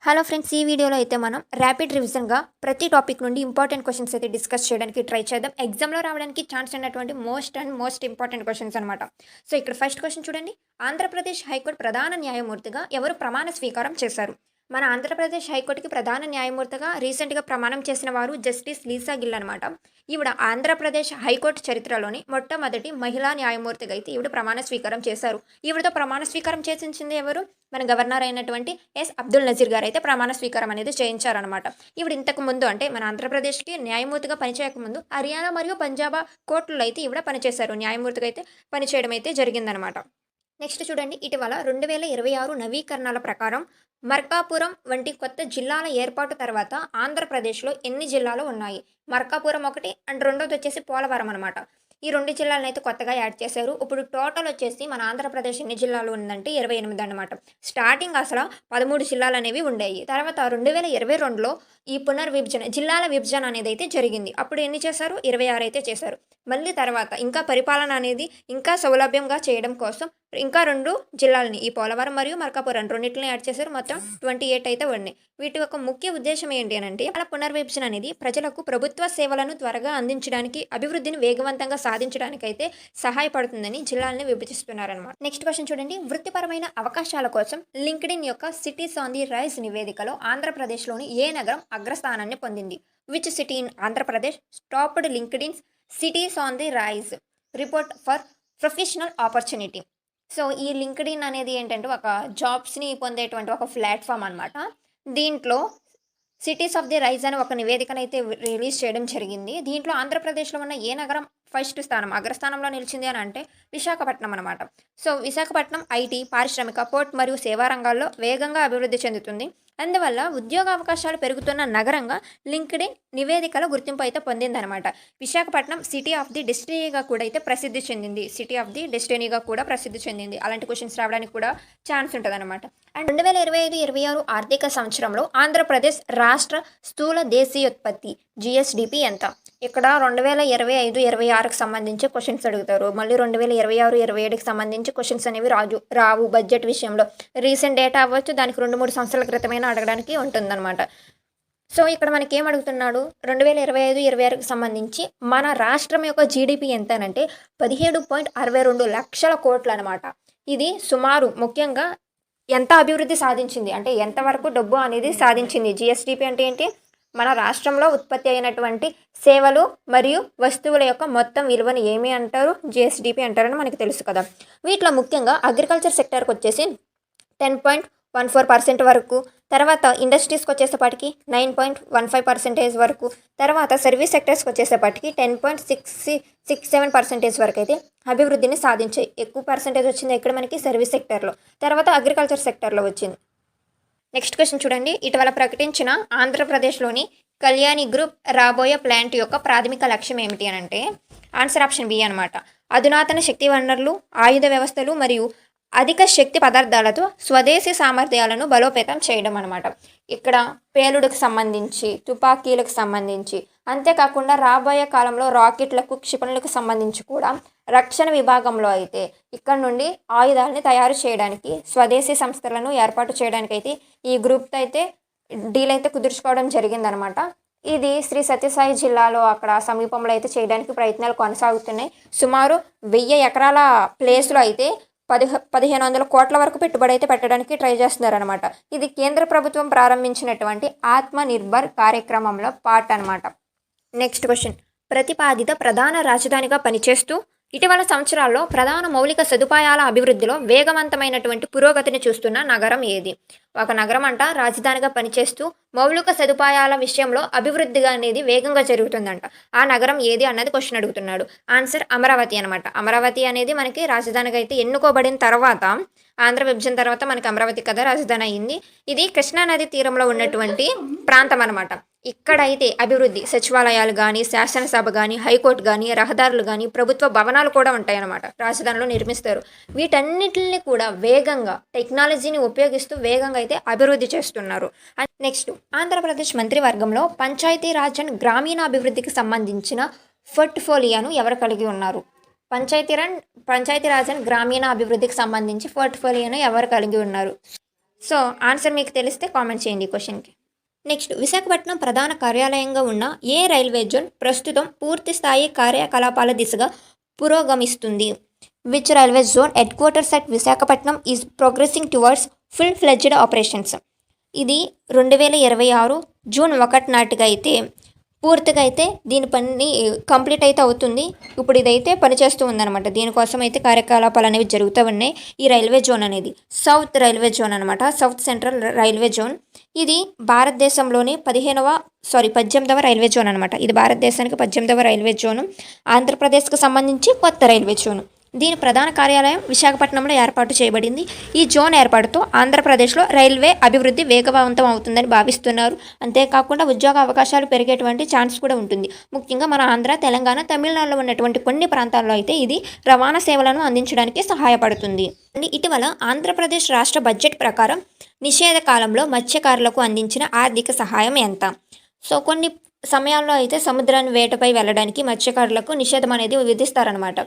Hello friends, ఈ వీడియోలో అయితే మనం ర్యాపిడ్ రివిజన్గా ప్రతి టాపిక్ నుండి ఇంపార్టెంట్ క్వశ్చన్స్ అయితే డిస్కస్ చేయడానికి ట్రై చేద్దాం. ఎగ్జామ్లో రావడానికి ఛాన్స్ ఉన్నటువంటి మోస్ట్ ఇంపార్టెంట్ క్వశ్చన్స్ అనమాట. సో ఇక్కడ ఫస్ట్ క్వశ్చన్ చూడండి. ఆంధ్రప్రదేశ్ హైకోర్టు ప్రధాన న్యాయమూర్తిగా ఎవరు ప్రమాణ స్వీకారం చేశారు? మన ఆంధ్రప్రదేశ్ హైకోర్టుకి ప్రధాన న్యాయమూర్తిగా రీసెంట్గా ప్రమాణం చేసిన వారు జస్టిస్ లీసా గిల్ అనమాట. ఈవిడ ఆంధ్రప్రదేశ్ హైకోర్టు చరిత్రలోని మొట్టమొదటి మహిళా న్యాయమూర్తిగా అయితే ఈవిడ ప్రమాణ స్వీకారం చేశారు. ఈవిడతో ప్రమాణ స్వీకారం చేసింది ఎవరు? మన గవర్నర్ అయినటువంటి ఎస్ అబ్దుల్ నజీర్ గారు అయితే ప్రమాణ స్వీకారం అనేది చేయించారనమాట. ఈవిడ ఇంతకు ముందు అంటే మన ఆంధ్రప్రదేశ్కి న్యాయమూర్తిగా పనిచేయకముందు హర్యానా మరియు పంజాబ్ కోర్టులో అయితే ఈవిడ పనిచేశారు. న్యాయమూర్తిగా అయితే పనిచేయడం అయితే జరిగిందనమాట. నెక్స్ట్ చూడండి, ఇటీవల 2026 నవీకరణల ప్రకారం మార్కాపురం వంటి కొత్త జిల్లాల ఏర్పాటు తర్వాత ఆంధ్రప్రదేశ్లో ఎన్ని జిల్లాలు ఉన్నాయి? మార్కాపురం ఒకటి అండ్ రెండోది వచ్చేసి పోలవరం అనమాట. ఈ రెండు జిల్లాలను అయితే కొత్తగా యాడ్ చేశారు. ఇప్పుడు టోటల్ వచ్చేసి మన ఆంధ్రప్రదేశ్ ఎన్ని జిల్లాలు ఉందంటే 28 అనమాట. స్టార్టింగ్ అసలు 13 జిల్లాలు అనేవి ఉండేవి. తర్వాత 2022లో ఈ జిల్లాల విభజన అనేది అయితే జరిగింది. అప్పుడు ఎన్ని చేశారు? 26 అయితే చేశారు. మళ్ళీ తర్వాత ఇంకా పరిపాలన అనేది ఇంకా సౌలభ్యంగా చేయడం కోసం ఇంకా 2 జిల్లాలని, ఈ పోలవరం మరియు మార్కాపురం రెండింటిని యాడ్ చేశారు. మొత్తం 28 అయితే ఉన్నాయి. వీటి యొక్క ముఖ్య ఉద్దేశం ఏంటి అని అంటే, అలా పునర్విభజన అనేది ప్రజలకు ప్రభుత్వ సేవలను త్వరగా అందించడానికి, అభివృద్ధిని వేగవంతంగా సాధించడానికి అయితే సహాయపడుతుందని జిల్లాలని విభజిస్తున్నారన్నమాట. నెక్స్ట్ క్వశ్చన్ చూడండి. వృత్తిపరమైన అవకాశాల కోసం లింక్డ్ఇన్ యొక్క సిటీస్ ఆన్ ది రైజ్ నివేదికలో ఆంధ్రప్రదేశ్లోని ఏ నగరం అగ్రస్థానాన్ని పొందింది? Which city in Andhra Pradesh topped LinkedIn cities on the rise report for professional opportunity. So ఈ లింక్డ్ఇన్ అనేది ఏంటంటే ఒక జాబ్స్ని పొందేటువంటి ఒక ప్లాట్ఫామ్ అనమాట. దీంట్లో సిటీస్ ఆఫ్ ది రైజ్ అని ఒక నివేదికను అయితే రిలీజ్ చేయడం జరిగింది. దీంట్లో ఆంధ్రప్రదేశ్లో ఉన్న ఏ నగరం ఫస్ట్ స్థానం అగ్రస్థానంలో నిలిచింది అని అంటే విశాఖపట్నం అనమాట. సో విశాఖపట్నం ఐటీ, పారిశ్రామిక, పోర్ట్ మరియు సేవా రంగాల్లో వేగంగా అభివృద్ధి చెందుతుంది. అందువల్ల ఉద్యోగ అవకాశాలు పెరుగుతున్న నగరంగా లింక్డ్ఇన్ నివేదికలో గుర్తింపు అయితే పొందిందనమాట. విశాఖపట్నం సిటీ ఆఫ్ ది డెస్టినీగా కూడా అయితే ప్రసిద్ధి చెందింది. అలాంటి క్వశ్చన్స్ రావడానికి కూడా ఛాన్స్ ఉంటుంది అనమాట. అండ్ 2025-26 ఆర్థిక సంవత్సరంలో ఆంధ్రప్రదేశ్ రాష్ట్ర స్థూల దేశీయోత్పత్తి జిఎస్డిపి ఎంత? ఇక్కడ 2025-26కి సంబంధించి క్వశ్చన్స్ అడుగుతారు. మళ్ళీ 2026-27కి సంబంధించి క్వశ్చన్స్ అనేవి రావు. బడ్జెట్ విషయంలో రీసెంట్ డేటా అవ్వచ్చు, దానికి 2-3 సంవత్సరాల క్రితమైన అడగడానికి ఉంటుందన్నమాట. సో ఇక్కడ మనకి ఏం అడుగుతున్నాడు? 2025-26కి సంబంధించి మన రాష్ట్రం యొక్క జీడిపి ఎంత అంటే 17.62 లక్షల కోట్లు అనమాట. ఇది సుమారు ముఖ్యంగా ఎంత అభివృద్ధి సాధించింది అంటే ఎంతవరకు డబ్బు అనేది సాధించింది. జిఎస్డిపి అంటే ఏంటి? మన రాష్ట్రంలో ఉత్పత్తి అయినటువంటి సేవలు మరియు వస్తువుల యొక్క మొత్తం విలువను ఏమి అంటారు? జిఎస్డిపి అంటారని మనకి తెలుసు కదా. వీటిలో ముఖ్యంగా అగ్రికల్చర్ సెక్టర్కి వచ్చేసి 10.14% వరకు, తర్వాత ఇండస్ట్రీస్కి వచ్చేసేపాటికి 9.15% వరకు, తర్వాత సర్వీస్ సెక్టర్స్కి వచ్చేసేపాటికి 10.67% వరకు అయితే అభివృద్ధిని సాధించాయి. ఎక్కువ పర్సెంటేజ్ వచ్చింది ఇక్కడ మనకి సర్వీస్ సెక్టర్లో, తర్వాత అగ్రికల్చర్ సెక్టర్లో వచ్చింది. నెక్స్ట్ క్వశ్చన్ చూడండి. ఇటీవల ప్రకటించిన ఆంధ్రప్రదేశ్లోని కళ్యాణి గ్రూప్ రాబోయే ప్లాంట్ యొక్క ప్రాథమిక లక్ష్యం ఏమిటి అని అంటే ఆన్సర్ ఆప్షన్ బి అనమాట. అధునాతన శక్తి వనరులు, ఆయుధ వ్యవస్థలు మరియు అధిక శక్తి పదార్థాలతో స్వదేశీ సామర్థ్యాలను బలోపేతం చేయడం అనమాట. ఇక్కడ పేలుడుకు సంబంధించి, తుపాకీలకు సంబంధించి, అంతేకాకుండా రాబోయే కాలంలో రాకెట్లకు, క్షిపణులకు సంబంధించి కూడా రక్షణ విభాగంలో అయితే ఇక్కడ నుండి ఆయుధాలని తయారు చేయడానికి స్వదేశీ సంస్థలను ఏర్పాటు చేయడానికి అయితే ఈ గ్రూప్తో అయితే డీల్ అయితే కుదుర్చుకోవడం జరిగిందనమాట. ఇది శ్రీ సత్యసాయి జిల్లాలో అక్కడ సమీపంలో అయితే చేయడానికి ప్రయత్నాలు కొనసాగుతున్నాయి. సుమారు 1000 ఎకరాల ప్లేస్లో అయితే 1500 కోట్ల వరకు పెట్టుబడి అయితే పెట్టడానికి ట్రై చేస్తున్నారనమాట. ఇది కేంద్ర ప్రభుత్వం ప్రారంభించినటువంటి ఆత్మ నిర్భర్ కార్యక్రమంలో పార్ట్ అనమాట. Next question. ప్రతిపాదిత ప్రధాన రాజధానిగా పనిచేస్తూ ఇటీవల సంవత్సరాల్లో ప్రధాన మౌలిక సదుపాయాల అభివృద్ధిలో వేగవంతమైనటువంటి పురోగతిని చూస్తున్న నగరం ఏది? ఒక నగరం అంట రాజధానిగా పనిచేస్తూ మౌలిక సదుపాయాల విషయంలో అభివృద్ధి అనేది వేగంగా జరుగుతుందంట. ఆ నగరం ఏది అన్నది క్వశ్చన్ అడుగుతున్నాడు. ఆన్సర్ అమరావతి అనమాట. అమరావతి అనేది మనకి రాజధానిగా అయితే ఎన్నుకోబడిన తర్వాత, ఆంధ్ర విభజన తర్వాత మనకి అమరావతి కదా రాజధాని అయింది. ఇది కృష్ణానది తీరంలో ఉన్నటువంటి ప్రాంతం అనమాట. ఇక్కడైతే అభివృద్ధి, సచివాలయాలు కానీ, శాసనసభ కానీ, హైకోర్టు కానీ, రహదారులు కానీ, ప్రభుత్వ భవనాలు కూడా ఉంటాయన్నమాట. రాజధానిలో నిర్మిస్తారు. వీటన్నిటిని కూడా వేగంగా టెక్నాలజీని ఉపయోగిస్తూ వేగంగా అయితే అభివృద్ధి చేస్తున్నారు. నెక్స్ట్, ఆంధ్రప్రదేశ్ మంత్రివర్గంలో పంచాయతీరాజ్ అండ్ గ్రామీణాభివృద్ధికి సంబంధించిన పోర్ట్ఫోలియోను ఎవరు కలిగి ఉన్నారు? పంచాయతీరాజ్ అండ్ గ్రామీణ అభివృద్ధికి సంబంధించి పోర్ట్ఫోలియోను ఎవరు కలిగి ఉన్నారు? సో ఆన్సర్ మీకు తెలిస్తే కామెంట్ చేయండి ఈ క్వశ్చన్కి. నెక్స్ట్, విశాఖపట్నం ప్రధాన కార్యాలయంగా ఉన్న ఏ రైల్వే జోన్ ప్రస్తుతం పూర్తి స్థాయి కార్యకలాపాల దిశగా పురోగమిస్తుంది? Which railway zone headquarters at Visakhapatnam is progressing towards full fledged operations? ఇది 2026 జూన్ 1 నాటిగా అయితే పూర్తిగా అయితే దీని పని కంప్లీట్ అయితే అవుతుంది. ఇప్పుడు ఇదైతే పనిచేస్తూ ఉందన్నమాట. దీనికోసం అయితే కార్యకలాపాలు అనేవి జరుగుతూ ఉన్నాయి. ఈ రైల్వే జోన్ అనేది సౌత్ రైల్వే జోన్ అనమాట, సౌత్ సెంట్రల్ రైల్వే జోన్. ఇది భారతదేశంలోని 18వ రైల్వే జోన్ అనమాట. ఇది భారతదేశానికి 18వ రైల్వే జోను. ఆంధ్రప్రదేశ్కి సంబంధించి కొత్త రైల్వే జోను. దీని ప్రధాన కార్యాలయం విశాఖపట్నంలో ఏర్పాటు చేయబడింది. ఈ జోన్ ఏర్పాటుతో ఆంధ్రప్రదేశ్లో రైల్వే అభివృద్ధి వేగవంతం అవుతుందని భావిస్తున్నారు. అంతేకాకుండా ఉద్యోగ అవకాశాలు పెరిగేటువంటి ఛాన్స్ కూడా ఉంటుంది. ముఖ్యంగా మన ఆంధ్ర, తెలంగాణ, తమిళనాడులో ఉన్నటువంటి కొన్ని ప్రాంతాల్లో అయితే ఇది రవాణా సేవలను అందించడానికి సహాయపడుతుంది. ఇటీవల ఆంధ్రప్రదేశ్ రాష్ట్ర బడ్జెట్ ప్రకారం నిషేధ కాలంలో మత్స్యకారులకు అందించిన ఆర్థిక సహాయం ఎంత? సో కొన్ని సమయాల్లో అయితే సముద్రాన్ని వేటపై వెళ్ళడానికి మత్స్యకారులకు నిషేధం అనేది విధిస్తారనమాట.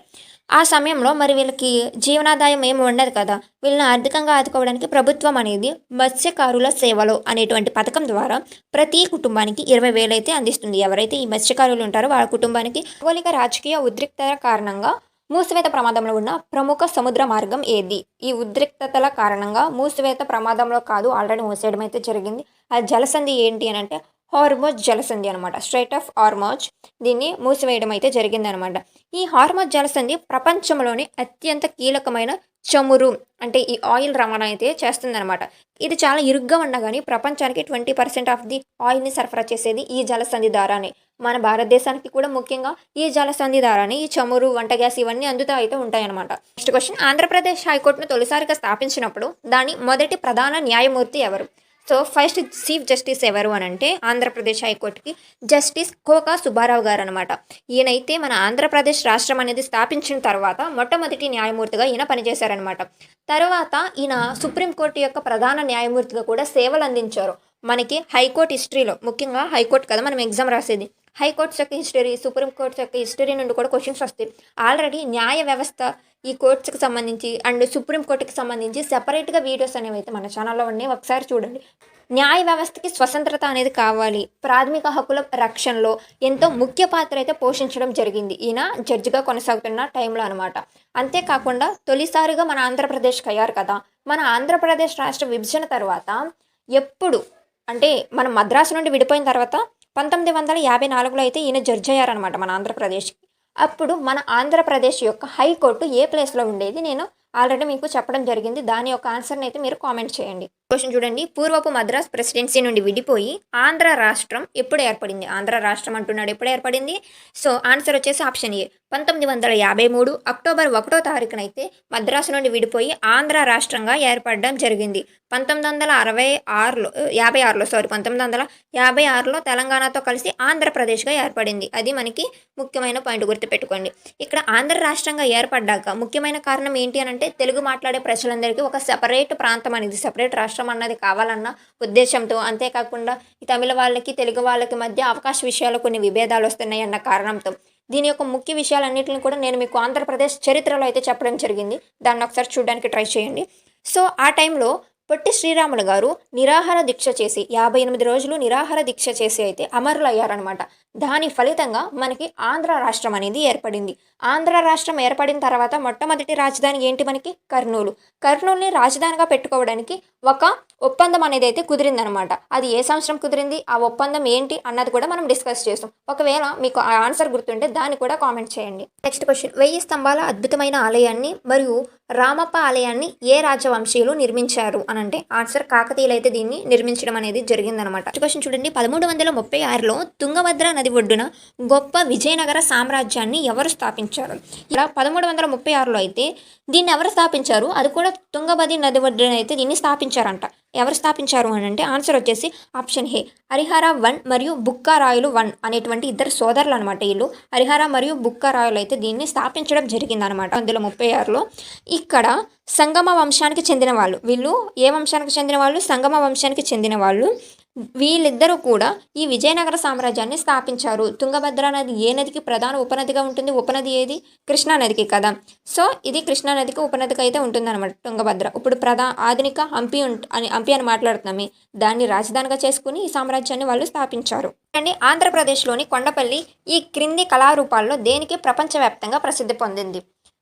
ఆ సమయంలో మరి వీళ్ళకి జీవనాదాయం ఏమి ఉండదు కదా. వీళ్ళని ఆర్థికంగా ఆదుకోవడానికి ప్రభుత్వం అనేది మత్స్యకారుల సేవలు అనేటువంటి పథకం ద్వారా ప్రతి కుటుంబానికి 20,000 అయితే అందిస్తుంది. ఎవరైతే ఈ మత్స్యకారులు ఉంటారో వాళ్ళ కుటుంబానికి. భౌగోళిక రాజకీయ ఉద్రిక్తత కారణంగా మూసివేత ప్రమాదంలో ఉన్న ప్రముఖ సముద్ర మార్గం ఏది? ఈ ఉద్రిక్తతల కారణంగా మూసివేత ప్రమాదంలో కాదు, ఆల్రెడీ మూసేయడం అయితే జరిగింది. ఆ జలసంధి ఏంటి అని అంటే హార్మోజ్ జలసంధి అనమాట. స్ట్రైట్ ఆఫ్ హార్మోజ్, దీన్ని మూసివేయడం అయితే జరిగిందనమాట. ఈ హార్మోజ్ జలసంధి ప్రపంచంలోని అత్యంత కీలకమైన చమురు అంటే ఈ ఆయిల్ రవాణా అయితే చేస్తుందనమాట. ఇది చాలా ఇరుగ్గా ఉండగానే ప్రపంచానికి 20% ఆఫ్ ది ఆయిల్ని సరఫరా చేసేది ఈ జలసంధి ద్వారానే. మన భారతదేశానికి కూడా ముఖ్యంగా ఈ జలసంధి ద్వారానే ఈ చమురు, వంట గ్యాస్ ఇవన్నీ అందుతూ అయితే ఉంటాయన్నమాట. నెక్స్ట్ క్వశ్చన్, ఆంధ్రప్రదేశ్ హైకోర్టును తొలిసారిగా స్థాపించినప్పుడు దాని మొదటి ప్రధాన న్యాయమూర్తి ఎవరు? సో ఫస్ట్ చీఫ్ జస్టిస్ ఎవరు అని అంటే ఆంధ్రప్రదేశ్ హైకోర్టుకి జస్టిస్ కోకా సుబ్బారావు గారు అనమాట. ఈయనైతే మన ఆంధ్రప్రదేశ్ రాష్ట్రం అనేది స్థాపించిన తర్వాత మొట్టమొదటి న్యాయమూర్తిగా ఈయన పనిచేశారనమాట. తర్వాత ఈయన సుప్రీంకోర్టు యొక్క ప్రధాన న్యాయమూర్తిగా కూడా సేవలు అందించారు. మనకి హైకోర్టు హిస్టరీలో, ముఖ్యంగా హైకోర్టు కదా మనం ఎగ్జామ్ రాసేది, హైకోర్ట్స్ యొక్క హిస్టరీ, సుప్రీంకోర్ట్స్ యొక్క హిస్టరీ నుండి కూడా క్వశ్చన్స్ వస్తాయి. ఆల్రెడీ న్యాయ వ్యవస్థ ఈ కోర్ట్స్కి సంబంధించి అండ్ సుప్రీంకోర్టుకి సంబంధించి సెపరేట్గా వీడియోస్ అనేవి అయితే మన ఛానల్లో ఉన్నాయి, ఒకసారి చూడండి. న్యాయ వ్యవస్థకి స్వతంత్రత అనేది కావాలి, ప్రాథమిక హక్కుల రక్షణలో ఎంతో ముఖ్య పాత్ర అయితే పోషించడం జరిగింది ఈయన జడ్జిగా కొనసాగుతున్న టైంలో అనమాట. అంతేకాకుండా తొలిసారిగా మన ఆంధ్రప్రదేశ్కి అయ్యారు కదా. మన ఆంధ్రప్రదేశ్ రాష్ట్ర విభజన తర్వాత ఎప్పుడు అంటే మనం మద్రాసు నుండి విడిపోయిన తర్వాత 1954లో అయితే ఈయన జడ్జి అయ్యారనమాట మన ఆంధ్రప్రదేశ్కి. అప్పుడు మన ఆంధ్రప్రదేశ్ యొక్క హైకోర్టు ఏ ప్లేస్లో ఉండేది నేను ఆల్రెడీ మీకు చెప్పడం జరిగింది. దాని యొక్క ఆన్సర్ని అయితే మీరు కామెంట్ చేయండి. క్వశ్చన్ చూడండి, పూర్వపు మద్రాస్ ప్రెసిడెన్సీ నుండి విడిపోయి ఆంధ్ర రాష్ట్రం ఎప్పుడు ఏర్పడింది? ఆంధ్ర రాష్ట్రం అంటున్నాడు, ఎప్పుడు ఏర్పడింది? సో ఆన్సర్ వచ్చేసి ఆప్షన్ ఏ, 1953 అక్టోబర్ 1వ తారీఖున అయితే మద్రాసు నుండి విడిపోయి ఆంధ్ర రాష్ట్రంగా ఏర్పడడం జరిగింది. 1956లో తెలంగాణతో కలిసి ఆంధ్రప్రదేశ్గా ఏర్పడింది. అది మనకి ముఖ్యమైన పాయింట్, గుర్తుపెట్టుకోండి. ఇక్కడ ఆంధ్ర రాష్ట్రంగా ఏర్పడ్డాక ముఖ్యమైన కారణం ఏంటి అని అంటే తెలుగు మాట్లాడే ప్రజలందరికీ ఒక సెపరేట్ ప్రాంతం అనేది, సెపరేట్ రాష్ట్రం అన్నది కావాలన్న ఉద్దేశంతో, అంతేకాకుండా ఈ తమిళ వాళ్ళకి తెలుగు వాళ్ళకి మధ్య అవకాశ విషయాల్లో కొన్ని విభేదాలు వస్తున్నాయి అన్న కారణంతో దీని యొక్క ముఖ్య విషయాలన్నింటిని కూడా నేను మీకు ఆంధ్రప్రదేశ్ చరిత్రలో అయితే చెప్పడం జరిగింది. దాన్ని ఒకసారి చూడడానికి ట్రై చేయండి. సో ఆ టైంలో పొట్టి శ్రీరాములు గారు నిరాహార దీక్ష చేసి 58 రోజులు నిరాహార దీక్ష చేసి అయితే అమరులయ్యారనమాట. దాని ఫలితంగా మనకి ఆంధ్ర రాష్ట్రం అనేది ఏర్పడింది. ఆంధ్ర రాష్ట్రం ఏర్పడిన తర్వాత మొట్టమొదటి రాజధాని ఏంటి మనకి? కర్నూలు. కర్నూలుని రాజధానిగా పెట్టుకోవడానికి ఒక ఒప్పందం అనేది అయితే కుదిరిందనమాట. అది ఏ సంవత్సరం కుదిరింది, ఆ ఒప్పందం ఏంటి అన్నది కూడా మనం డిస్కస్ చేస్తాం. ఒకవేళ మీకు ఆ ఆన్సర్ గుర్తుంటే దాన్ని కూడా కామెంట్ చేయండి. నెక్స్ట్ క్వశ్చన్, 1000 స్తంభాల అద్భుతమైన ఆలయాన్ని మరియు రామప్ప ఆలయాన్ని ఏ రాజవంశీయులు నిర్మించారు అని అంటే ఆన్సర్ కాకతీయులు అయితే దీన్ని నిర్మించడం అనేది జరిగిందనమాట. క్వశ్చన్ చూడండి, 1336లో తుంగభద్ర నది ఒడ్డున గొప్ప విజయనగర సామ్రాజ్యాన్ని ఎవరు స్థాపించారు? ఇలా 1336లో అయితే దీన్ని ఎవరు స్థాపించారు? అది కూడా తుంగభద్ర నది ఒడ్డున అయితే దీన్ని స్థాపించారంట. ఎవరు స్థాపించారు అని అంటే ఆన్సర్ వచ్చేసి ఆప్షన్ ఏ, హరిహర 1 మరియు బుక్కారాయులు 1 అనేటువంటి ఇద్దరు సోదరులు అనమాట. వీళ్ళు హరిహర మరియు బుక్కారాయులు అయితే దీన్ని స్థాపించడం జరిగిందనమాట 1936లో. ఇక్కడ సంగమ వంశానికి చెందిన వాళ్ళు, వీళ్ళు ఏ వంశానికి చెందిన వాళ్ళు? సంగమ వంశానికి చెందిన వాళ్ళు. వీళ్ళిద్దరూ కూడా ఈ విజయనగర సామ్రాజ్యాన్ని స్థాపించారు. తుంగభద్ర నది ఏ నదికి ప్రధాన ఉపనదిగా ఉంటుంది? ఉపనది ఏది? కృష్ణా నదికి కదా. సో ఇది కృష్ణా నదికి ఉపనదిగా అయితే ఉంటుందన్నమాట తుంగభద్ర. ఇప్పుడు ఆధునిక హంపి అని మాట్లాడుతున్నామే, దాన్ని రాజధానిగా చేసుకుని ఈ సామ్రాజ్యాన్ని వాళ్ళు స్థాపించారు. అండి ఆంధ్రప్రదేశ్లోని కొండపల్లి ఈ క్రింది కళారూపాల్లో దేనికి ప్రపంచవ్యాప్తంగా ప్రసిద్ధి పొందింది?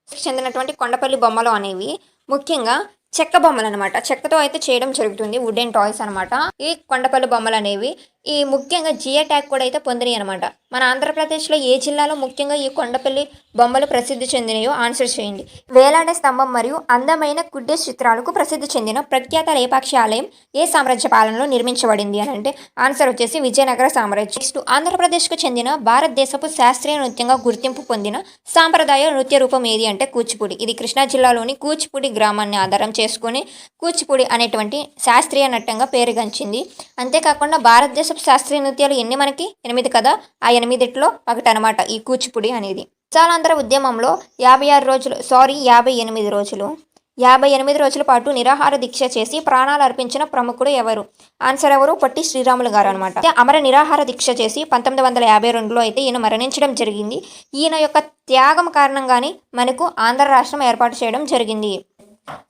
చెందినటువంటి కొండపల్లి బొమ్మలు అనేవి ముఖ్యంగా చెక్క బొమ్మలు అనమాట. చెక్కతో అయితే చేయడం జరుగుతుంది, వుడెన్ టాయ్స్ అనమాట. ఈ కొండపల్లి బొమ్మలు అనేవి ఈ ముఖ్యంగా జిఐ ట్యాగ్ కూడా అయితే పొందినాయి అనమాట. మన ఆంధ్రప్రదేశ్లో ఏ జిల్లాలో ముఖ్యంగా ఈ కొండపల్లి బొమ్మలు ప్రసిద్ధి చెందినాయో ఆన్సర్ చేయండి. వేలాడే స్తంభం మరియు అందమైన కుడ్డే చిత్రాలకు ప్రసిద్ధి చెందిన ప్రఖ్యాత లేపాక్షి ఆలయం ఏ సామ్రాజ్య పాలనలో నిర్మించబడింది అని అంటే ఆన్సర్ వచ్చేసి విజయనగర సామ్రాజ్యం. నెక్స్ట్ ఆంధ్రప్రదేశ్కు చెందిన భారతదేశపు శాస్త్రీయ నృత్యంగా గుర్తింపు పొందిన సాంప్రదాయ నృత్య రూపం ఏది అంటే కూచిపూడి. ఇది కృష్ణా జిల్లాలోని కూచిపూడి గ్రామాన్ని ఆధారం చేసుకుని కూచిపూడి అనేటువంటి శాస్త్రీయ నృత్యంగా పేరుగాంచింది. అంతేకాకుండా భారతదేశ శాస్త్రీయ నృత్యాలు ఎన్ని మనకి 8 కదా, ఆ 8ట్లో ఒకటి అనమాట ఈ కూచిపూడి అనేది. విశాలాంధ్ర ఉద్యమంలో 58 రోజుల పాటు నిరాహార దీక్ష చేసి ప్రాణాలు అర్పించిన ప్రముఖుడు ఎవరు? ఆన్సర్ ఎవరు? పొట్టి శ్రీరాములు గారు అనమాట. అమర నిరాహార దీక్ష చేసి 1952లో అయితే ఈయన మరణించడం జరిగింది. ఈయన యొక్క త్యాగం కారణంగానే మనకు ఆంధ్ర రాష్ట్రం ఏర్పాటు చేయడం జరిగింది.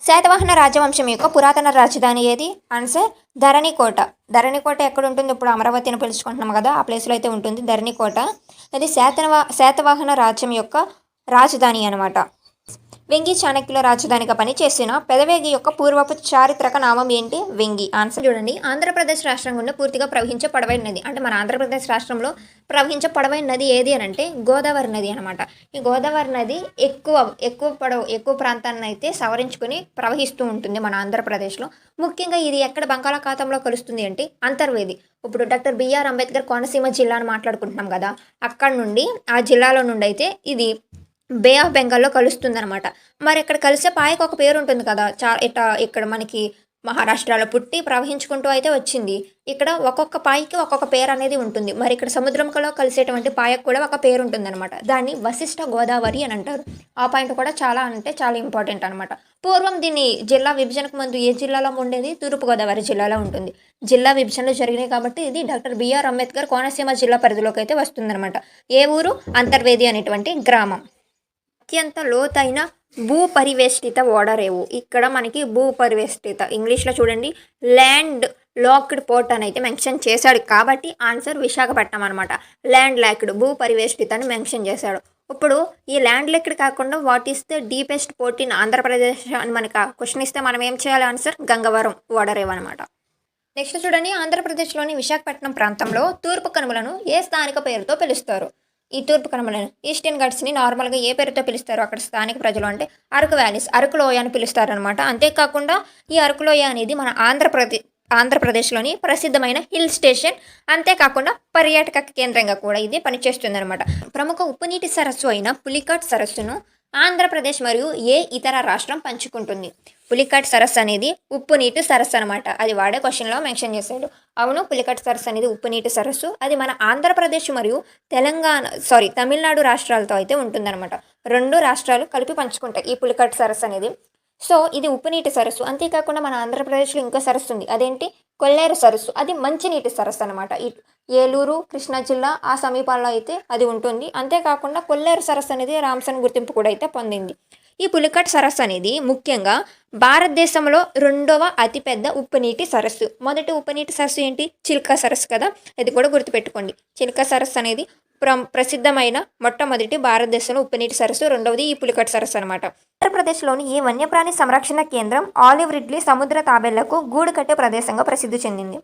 శాతవాహన రాజవంశం యొక్క పురాతన రాజధాని ఏది? ఆన్సర్ ధరణికోట. ధరణికోట ఎక్కడ ఉంటుంది? ఇప్పుడు అమరావతిని పిలుచుకుంటున్నాం కదా, ఆ ప్లేస్లో అయితే ఉంటుంది ధరణికోట. అది శాతవాహన రాజ్యం యొక్క రాజధాని అనమాట. వెంగి చాణక్యుల రాజధానిగా పనిచేసిన పెదవేగి యొక్క పూర్వపు చారిత్రక నామం ఏంటి? వెంగి. ఆన్సర్ చూడండి. ఆంధ్రప్రదేశ్ రాష్ట్రం గుండా పూర్తిగా ప్రవహించే పొడవైన నది అంటే మన ఆంధ్రప్రదేశ్ రాష్ట్రంలో ప్రవహించే పొడవైన నది ఏది అని అంటే గోదావరి నది అనమాట. ఈ గోదావరి నది ఎక్కువ ప్రాంతాన్ని అయితే సవరించుకొని ప్రవహిస్తూ ఉంటుంది మన ఆంధ్రప్రదేశ్లో. ముఖ్యంగా ఇది ఎక్కడ బంగాళాఖాతంలో కలుస్తుంది అంటే అంతర్వేది. ఇప్పుడు డాక్టర్ బిఆర్ అంబేద్కర్ కోనసీమ జిల్లా అని మాట్లాడుకుంటున్నాం కదా, అక్కడ నుండి ఆ జిల్లాలో నుండి అయితే ఇది బే ఆఫ్ బెంగాల్లో కలుస్తుందనమాట. మరి ఇక్కడ కలిసే పాయకు ఒక పేరు ఉంటుంది కదా, ఇక్కడ మనకి మహారాష్ట్రలో పుట్టి ప్రవహించుకుంటూ అయితే వచ్చింది. ఇక్కడ ఒక్కొక్క పాయకి ఒక్కొక్క పేరు అనేది ఉంటుంది. మరి ఇక్కడ సముద్రంలో కలిసేటువంటి పాయకు కూడా ఒక పేరు ఉంటుందన్నమాట. దాన్ని వశిష్ఠ గోదావరి అని అంటారు. ఆ పాయింట్ కూడా చాలా ఇంపార్టెంట్ అనమాట. పూర్వం దీన్ని జిల్లా విభజనకు ముందు ఏ జిల్లాలో ఉండేది? తూర్పుగోదావరి జిల్లాలో ఉంటుంది. జిల్లా విభజనలు జరిగినాయి కాబట్టి ఇది డాక్టర్ బిఆర్ అంబేద్కర్ కోనసీమ జిల్లా పరిధిలోకి అయితే వస్తుందన్నమాట. ఏ ఊరు? అంతర్వేది అనేటువంటి గ్రామం. అత్యంత లోతైన భూపరివేష్టిత ఓడరేవు. ఇక్కడ మనకి భూపరివేష్టిత ఇంగ్లీష్లో చూడండి ల్యాండ్ లాక్డ్ పోర్ట్ అని అయితే మెన్షన్ చేశాడు కాబట్టి ఆన్సర్ విశాఖపట్నం అనమాట. ల్యాండ్ లాక్డ్ భూపరివేష్టిత అని మెన్షన్ చేశాడు. ఇప్పుడు ఈ ల్యాండ్ లాక్డ్ కాకుండా what is the deepest port in Andhra Pradesh అని మనకు క్వశ్చన్ ఇస్తే మనం ఏం చేయాలి? ఆన్సర్ గంగవరం ఓడరేవు అనమాట. నెక్స్ట్ చూడండి. ఆంధ్రప్రదేశ్లోని విశాఖపట్నం ప్రాంతంలో తూర్పు కనుమలను ఏ స్థానిక పేరుతో పిలుస్తారు? ఈ తూర్పు కనుమలను ఈస్టర్న్ ఘాట్స్ని నార్మల్గా ఏ పేరుతో పిలుస్తారు అక్కడ స్థానిక ప్రజలు అంటే అరకు వ్యాలీస్, అరకు లోయ అని పిలుస్తారనమాట. అంతేకాకుండా ఈ అరకు లోయ అనేది మన ఆంధ్రప్రదేశ్లోని ప్రసిద్ధమైన హిల్ స్టేషన్. అంతేకాకుండా పర్యాటక కేంద్రంగా కూడా ఇది పనిచేస్తుందన్నమాట. ప్రముఖ ఉప్పునీటి సరస్సు అయిన పులికాట్ సరస్సును ఆంధ్రప్రదేశ్ మరియు ఏ ఇతర రాష్ట్రం పంచుకుంటుంది? పులికాట్ సరస్సు అనేది ఉప్పు నీటి సరస్సు అనమాట. అది వాడే క్వశ్చన్లో మెన్షన్ చేశాడు. అవును, పులికాట్ సరస్సు అనేది ఉప్పు నీటి సరస్సు. అది మన ఆంధ్రప్రదేశ్ మరియు తమిళనాడు రాష్ట్రాలతో అయితే ఉంటుందన్నమాట. 2 రాష్ట్రాలు కలిపి పంచుకుంటాయి ఈ పులికాట్ సరస్సు అనేది. సో ఇది ఉప్పు నీటి సరస్సు. అంతేకాకుండా మన ఆంధ్రప్రదేశ్లో ఇంకో సరస్సు ఉంది, అదేంటి? కొల్లేరు సరస్సు. అది మంచినీటి సరస్సు అనమాట. ఏలూరు, కృష్ణా జిల్లా ఆ సమీపాల్లో అయితే అది ఉంటుంది. అంతేకాకుండా కొల్లేరు సరస్సు అనేది రామ్సన్ గుర్తింపు కూడా అయితే పొందింది. ఈ పులికాట్ సరస్సు అనేది ముఖ్యంగా భారతదేశంలో 2వ అతిపెద్ద ఉప్పునీటి సరస్సు. మొదటి ఉప్పునీటి సరస్సు ఏంటి? చిల్కా సరస్సు కదా, ఇది కూడా గుర్తుపెట్టుకోండి. చిల్కా సరస్సు అనేది ప్రసిద్ధమైన మొట్టమొదటి భారతదేశంలో ఉప్పునీటి సరస్సు. 2వది ఈ పులికాట్ సరస్సు అనమాట. ఆంధ్రప్రదేశ్లోని ఈ వన్యప్రాణి సంరక్షణ కేంద్రం ఆలివ్ రిడ్లీ సముద్ర తాబేళ్లకు గూడు కట్టే ప్రదేశంగా ప్రసిద్ధి చెందింది?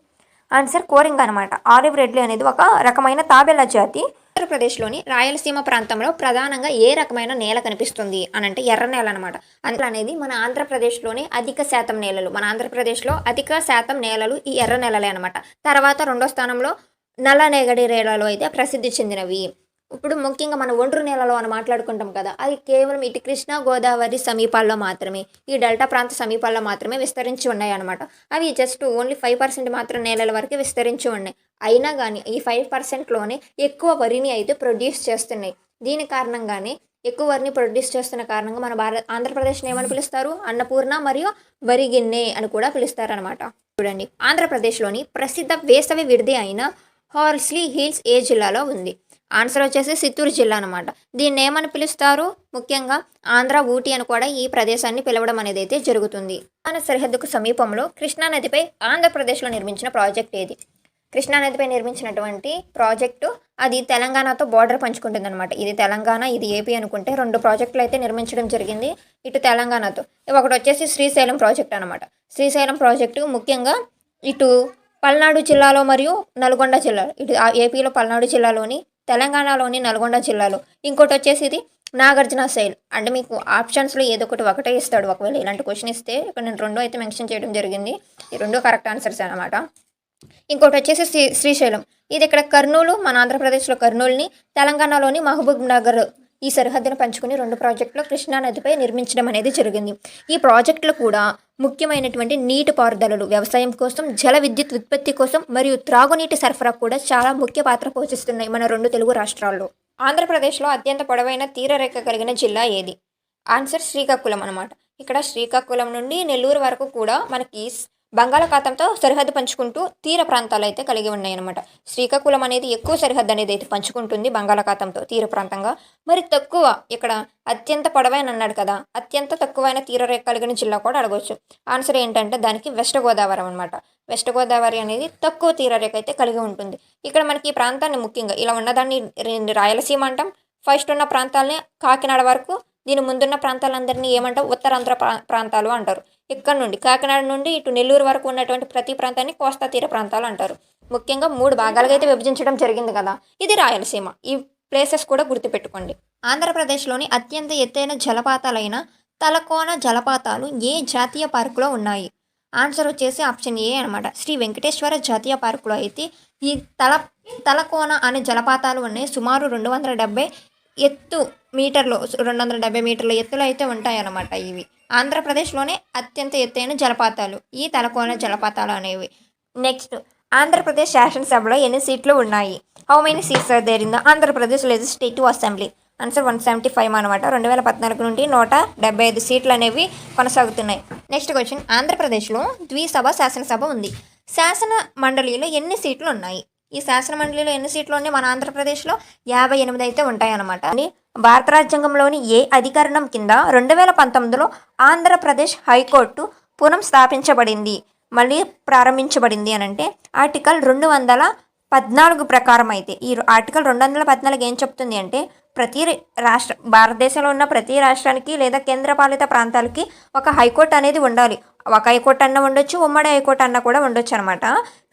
ఆన్సర్ కోరింగ్ అనమాట. ఆలివ్ రిడ్లీ అనేది ఒక రకమైన తాబేళ్ల జాతి. ఆంధ్రప్రదేశ్లోని రాయలసీమ ప్రాంతంలో ప్రధానంగా ఏ రకమైన నేల కనిపిస్తుంది అని అంటే ఎర్ర నేల అనమాట. అందులో అనేది మన ఆంధ్రప్రదేశ్లోనే అధిక శాతం నేలలు. మన ఆంధ్రప్రదేశ్లో అధిక శాతం నేలలు ఈ ఎర్ర నేలలే అనమాట. తర్వాత 2వ స్థానంలో నల్లనేగడి నేలలు అయితే ప్రసిద్ధి చెందినవి. ఇప్పుడు ముఖ్యంగా మన ఒండ్రు నేలలో అని మాట్లాడుకుంటాం కదా, అది కేవలం ఇటు కృష్ణా గోదావరి సమీపాల్లో మాత్రమే, ఈ డెల్టా ప్రాంత సమీపాల్లో మాత్రమే విస్తరించి ఉన్నాయి అనమాట. అవి జస్ట్ ఓన్లీ 5% మాత్రం నేలల వరకు విస్తరించి ఉన్నాయి. అయినా కానీ ఈ 5%లోనే ఎక్కువ వరిని అయితే ప్రొడ్యూస్ చేస్తున్నాయి. దీని కారణంగానే ఎక్కువ వరిని ప్రొడ్యూస్ చేస్తున్న కారణంగా మన ఆంధ్రప్రదేశ్ని ఏమని పిలుస్తారు? అన్నపూర్ణ మరియు వరిగిన్నె అని కూడా పిలుస్తారనమాట. చూడండి, ఆంధ్రప్రదేశ్లోని ప్రసిద్ధ వేసవి విడిది అయిన హార్స్లీ హిల్స్ ఏ జిల్లాలో ఉంది? ఆన్సర్ వచ్చేసి చిత్తూరు జిల్లా అనమాట. దీన్ని ఏమని పిలుస్తారు? ముఖ్యంగా ఆంధ్ర ఊటీ అని కూడా ఈ ప్రదేశాన్ని పిలవడం అనేది అయితే జరుగుతుంది. మన సరిహద్దుకు సమీపంలో కృష్ణా నదిపై ఆంధ్రప్రదేశ్లో నిర్మించిన ప్రాజెక్ట్ ఏది? కృష్ణా నదిపై నిర్మించినటువంటి ప్రాజెక్టు అది తెలంగాణతో బార్డర్ పంచుకుంటుంది అనమాట. ఇది తెలంగాణ, ఇది ఏపీ అనుకుంటే 2 ప్రాజెక్టులు అయితే నిర్మించడం జరిగింది ఇటు తెలంగాణతో. ఒకటి వచ్చేసి శ్రీశైలం ప్రాజెక్ట్ అనమాట. శ్రీశైలం ప్రాజెక్టు ముఖ్యంగా ఇటు పల్నాడు జిల్లాలో మరియు నల్గొండ జిల్లాలో, ఇటు ఏపీలో పల్నాడు జిల్లాలోని, తెలంగాణలోని నల్గొండ జిల్లాలో. ఇంకోటి వచ్చేసి ఇది నాగార్జున శైల్. అంటే మీకు ఆప్షన్స్లో ఏదో ఒకటే ఇస్తాడు. ఒకవేళ ఇలాంటి క్వశ్చన్ ఇస్తే ఇక్కడ నేను 2 అయితే మెన్షన్ చేయడం జరిగింది. ఈ 2 కరెక్ట్ ఆన్సర్స్ అనమాట. ఇంకోటి వచ్చేసి శ్రీశైలం. ఇది ఇక్కడ కర్నూలు, మన ఆంధ్రప్రదేశ్లో కర్నూలుని, తెలంగాణలోని మహబూబ్ నగర్ ఈ సరిహద్దును పంచుకుని 2 ప్రాజెక్టులు కృష్ణా నదిపై నిర్మించడం అనేది జరిగింది. ఈ ప్రాజెక్టులు కూడా ముఖ్యమైనటువంటి నీటిపారుదలలు, వ్యవసాయం కోసం, జల విద్యుత్ ఉత్పత్తి కోసం మరియు త్రాగునీటి సరఫరా కూడా చాలా ముఖ్య పాత్ర పోషిస్తున్నాయి మన 2 తెలుగు రాష్ట్రాల్లో. ఆంధ్రప్రదేశ్లో అత్యంత పొడవైన తీరరేఖ కలిగిన జిల్లా ఏది? ఆన్సర్ శ్రీకాకుళం అనమాట. ఇక్కడ శ్రీకాకుళం నుండి నెల్లూరు వరకు కూడా మనకి బంగాళాఖాతంతో సరిహద్దు పంచుకుంటూ తీర ప్రాంతాలు అయితే కలిగి ఉన్నాయి అనమాట. శ్రీకాకుళం అనేది ఎక్కువ సరిహద్దు అనేది అయితే పంచుకుంటుంది బంగాళాఖాతంతో తీర ప్రాంతంగా. మరి తక్కువ, ఇక్కడ అత్యంత పొడవైన అన్నాడు కదా, అత్యంత తక్కువైన తీరరేఖ కలిగిన జిల్లా కూడా అడగవచ్చు. ఆన్సర్ ఏంటంటే దానికి వెస్ట్ గోదావరి అనమాట. వెస్ట్ గోదావరి అనేది తక్కువ తీరరేఖ అయితే కలిగి ఉంటుంది. ఇక్కడ మనకి ఈ ప్రాంతాన్ని ముఖ్యంగా ఇలా ఉన్నదాన్ని రాయలసీమ అంటాం. ఫస్ట్ ఉన్న ప్రాంతాలని కాకినాడ వరకు, దీని ముందున్న ప్రాంతాలందరినీ ఏమంటారు? ఉత్తరాంధ్ర ప్రాంతాలు అంటారు. ఇక్కడ నుండి కాకినాడ నుండి ఇటు నెల్లూరు వరకు ఉన్నటువంటి ప్రతి ప్రాంతాన్ని కోస్తా తీర ప్రాంతాలు అంటారు. ముఖ్యంగా 3 భాగాలుగా అయితే విభజించడం జరిగింది కదా, ఇది రాయలసీమ. ఈ ప్లేసెస్ కూడా గుర్తుపెట్టుకోండి. ఆంధ్రప్రదేశ్లోని అత్యంత ఎత్తైన జలపాతాలైన తలకోన జలపాతాలు ఏ జాతీయ పార్కులో ఉన్నాయి? ఆన్సర్ వచ్చేసి ఆప్షన్ ఏ అనమాట. శ్రీ వెంకటేశ్వర జాతీయ పార్కులో అయితే ఈ తలకోన అనే జలపాతాలు ఉన్నాయి. సుమారు 270 మీటర్లు 270 మీటర్ల ఎత్తులో అయితే ఉంటాయన్నమాట. ఇవి ఆంధ్రప్రదేశ్లోనే అత్యంత ఎత్తైన జలపాతాలు ఈ తలకోన జలపాతాలు అనేవి. నెక్స్ట్, ఆంధ్రప్రదేశ్ శాసనసభలో ఎన్ని సీట్లు ఉన్నాయి? How many seats are there in the Andhra Pradesh legislative assembly? Answer 175 అనమాట. 2014 నుండి 175 సీట్లు అనేవి కొనసాగుతున్నాయి. నెక్స్ట్ క్వశ్చన్, ఆంధ్రప్రదేశ్లో ద్విసభ శాసనసభ ఉంది. శాసన మండలిలో ఎన్ని సీట్లు ఉన్నాయి? ఈ శాసన మండలిలో ఎన్ని సీట్లు ఉన్నాయి మన ఆంధ్రప్రదేశ్లో? 58 అయితే ఉంటాయన్నమాట. భారత రాజ్యాంగంలోని ఏ అధికరణం కింద 2019లో ఆంధ్రప్రదేశ్ హైకోర్టు పునఃస్థాపించబడింది, మళ్ళీ ప్రారంభించబడింది అని అంటే ఆర్టికల్ 214 ప్రకారం అయితే. ఈ ఆర్టికల్ 214 ఏం చెప్తుంది అంటే భారతదేశంలో ఉన్న ప్రతి రాష్ట్రానికి లేదా కేంద్రపాలిత ప్రాంతాలకి ఒక హైకోర్టు అనేది ఉండాలి. ఒక హైకోర్టు అన్న ఉండొచ్చు, ఉమ్మడి హైకోర్టు అన్న కూడా ఉండొచ్చు అనమాట.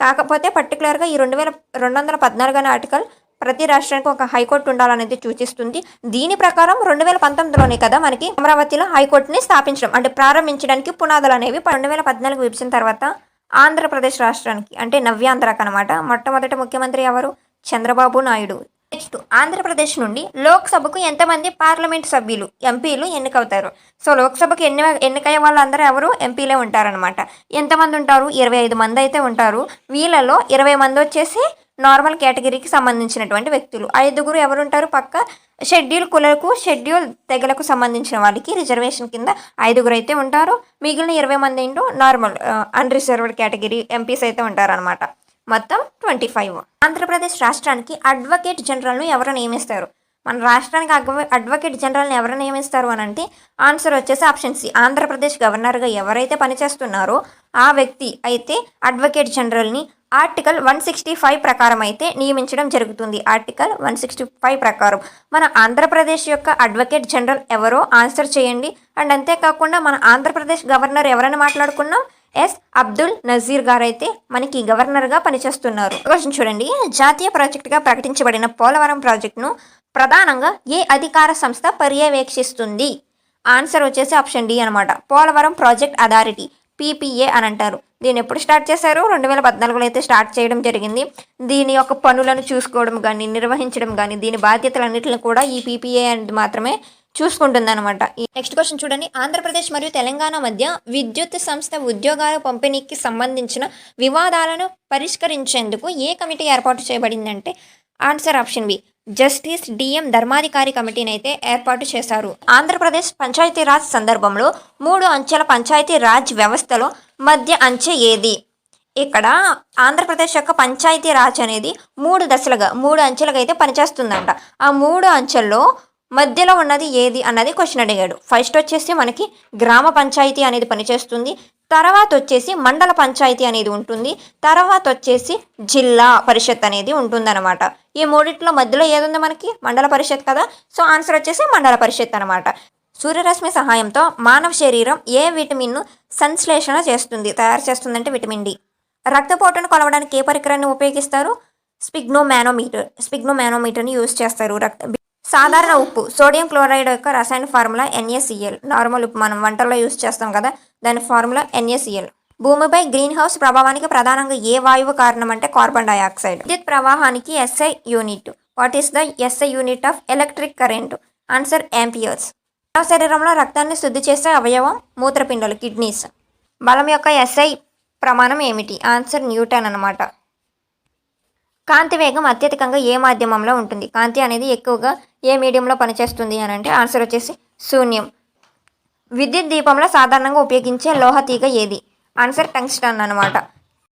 కాకపోతే పర్టికులర్గా ఈ 214 అనే ఆర్టికల్ ప్రతి రాష్ట్రానికి ఒక హైకోర్టు ఉండాలనేది సూచిస్తుంది. దీని ప్రకారం 2019లోనే కదా మనకి అమరావతిలో హైకోర్టుని స్థాపించడం అంటే ప్రారంభించడానికి పునాదులు అనేవి 2014 విభజన తర్వాత ఆంధ్రప్రదేశ్ రాష్ట్రానికి అంటే నవ్యాంధ్రకు అనమాట. మొట్టమొదటి ముఖ్యమంత్రి ఎవరు? చంద్రబాబు నాయుడు. నెక్స్ట్, ఆంధ్రప్రదేశ్ నుండి లోక్సభకు ఎంతమంది పార్లమెంట్ సభ్యులు ఎంపీలు ఎన్నికవుతారు? సో లోక్సభకు ఎన్నికయ్యే వాళ్ళందరూ ఎవరు? ఎంపీలే ఉంటారనమాట. ఎంతమంది ఉంటారు? 25 మంది అయితే ఉంటారు. వీళ్ళలో 20 మంది వచ్చేసి నార్మల్ కేటగిరీకి సంబంధించినటువంటి వ్యక్తులు. 5 ఎవరు ఉంటారు? పక్క షెడ్యూల్ కులకు, షెడ్యూల్ తెగలకు సంబంధించిన వాళ్ళకి రిజర్వేషన్ కింద 5 అయితే ఉంటారు. మిగిలిన 20 మంది ఏంటో నార్మల్ అన్రిజర్వ్డ్ కేటగిరీ ఎంపీస్ అయితే ఉంటారనమాట. మొత్తం 25. ఆంధ్రప్రదేశ్ రాష్ట్రానికి అడ్వకేట్ జనరల్ను ఎవరు నియమిస్తారు? మన రాష్ట్రానికి అడ్వకేట్ జనరల్ని ఎవరు నియమిస్తారు అని అంటే ఆన్సర్ వచ్చేసి ఆప్షన్ సి. ఆంధ్రప్రదేశ్ గవర్నర్గా ఎవరైతే పనిచేస్తున్నారో ఆ వ్యక్తి అయితే అడ్వకేట్ జనరల్ని ఆర్టికల్ 165 ప్రకారం అయితే నియమించడం జరుగుతుంది. ఆర్టికల్ 165 ప్రకారం మన ఆంధ్రప్రదేశ్ యొక్క అడ్వకేట్ జనరల్ ఎవరో ఆన్సర్ చేయండి. అండ్ అంతేకాకుండా మన ఆంధ్రప్రదేశ్ గవర్నర్ ఎవరైనా మాట్లాడుకున్నాం, ఎస్ అబ్దుల్ నజీర్ గారు అయితే మనకి గవర్నర్గా పనిచేస్తున్నారు. క్వశ్చన్ చూడండి, జాతీయ ప్రాజెక్టుగా ప్రకటించబడిన పోలవరం ప్రాజెక్టును ప్రధానంగా ఏ అధికార సంస్థ పర్యవేక్షిస్తుంది? ఆన్సర్ వచ్చేసి ఆప్షన్ డి అనమాట. పోలవరం ప్రాజెక్ట్ అథారిటీ, పీపీఏ అని అంటారు. దీన్ని ఎప్పుడు స్టార్ట్ చేశారు? 2014లో అయితే స్టార్ట్ చేయడం జరిగింది. దీని యొక్క పనులను చూసుకోవడం కానీ, నిర్వహించడం కానీ, దీని బాధ్యతలన్నింటిని కూడా ఈ పీపీఏ అనేది మాత్రమే చూసుకుంటుందన్నమాట. ఈ నెక్స్ట్ క్వశ్చన్ చూడండి, ఆంధ్రప్రదేశ్ మరియు తెలంగాణ మధ్య విద్యుత్ సంస్థ ఉద్యోగాల పంపిణీకి సంబంధించిన వివాదాలను పరిష్కరించేందుకు ఏ కమిటీ ఏర్పాటు చేయబడిందంటే answer option B. Justice DM Dharmadhikari కమిటీని అయితే ఏర్పాటు చేశారు. ఆంధ్రప్రదేశ్ పంచాయతీరాజ్ సందర్భంలో 3 అంచెల పంచాయతీ రాజ్ వ్యవస్థలో మధ్య అంచె ఏది? ఇక్కడ ఆంధ్రప్రదేశ్ యొక్క పంచాయతీ రాజ్ అనేది 3 దశలుగా 3 అంచెలుగా అయితే పనిచేస్తుందంట. ఆ 3 అంచెల్లో మధ్యలో ఉన్నది ఏది అన్నది క్వశ్చన్ అడిగాడు. ఫస్ట్ వచ్చేసి మనకి గ్రామ పంచాయతీ అనేది పనిచేస్తుంది. తర్వాత వచ్చేసి మండల పంచాయతీ అనేది ఉంటుంది. తర్వాత వచ్చేసి జిల్లా పరిషత్ అనేది ఉంటుందన్నమాట. ఈ మూడిట్లో మధ్యలో ఏది ఉంది మనకి? మండల పరిషత్ కదా. సో ఆన్సర్ వచ్చేసి మండల పరిషత్ అనమాట. సూర్యరశ్మి సహాయంతో మానవ శరీరం ఏ విటమిన్ను సంశ్లేషణ చేస్తుంది? తయారు చేస్తుందంటే విటమిన్ డి. రక్తపోటును కొలవడానికి ఏ పరికరాన్ని ఉపయోగిస్తారు? స్పిగ్నోమానోమీటర్ని యూజ్ చేస్తారు. సాధారణ ఉప్పు సోడియం క్లోరైడ్ యొక్క రసాయన ఫార్ములా NaCl. నార్మల్ ఉప్పు మనం వంటల్లో యూజ్ చేస్తాం కదా, దాని ఫార్ములా NaCl. భూమిపై గ్రీన్ హౌస్ ప్రభావానికి ప్రధానంగా ఏ వాయువు కారణం అంటే కార్బన్ డైఆక్సైడ్. విద్యుత్ ప్రవాహానికి SI unit. What is the SI unit of electric current? Answer amperes. మానవ శరీరంలో రక్తాన్ని శుద్ధి చేసే అవయవం మూత్రపిండాలు, కిడ్నీస్. బలం యొక్క SI ప్రమాణం ఏమిటి? ఆన్సర్ న్యూటన్ అన్నమాట. కాంతి వేగం అత్యధికంగా ఏ మాధ్యమంలో ఉంటుంది? కాంతి అనేది ఎక్కువగా ఏ మీడియంలో పనిచేస్తుంది అని అంటే ఆన్సర్ వచ్చేసి శూన్యం. విద్యుత్ దీపంలో సాధారణంగా ఉపయోగించే లోహ తీగ ఏది? ఆన్సర్ టంగ్స్టన్ అనమాట.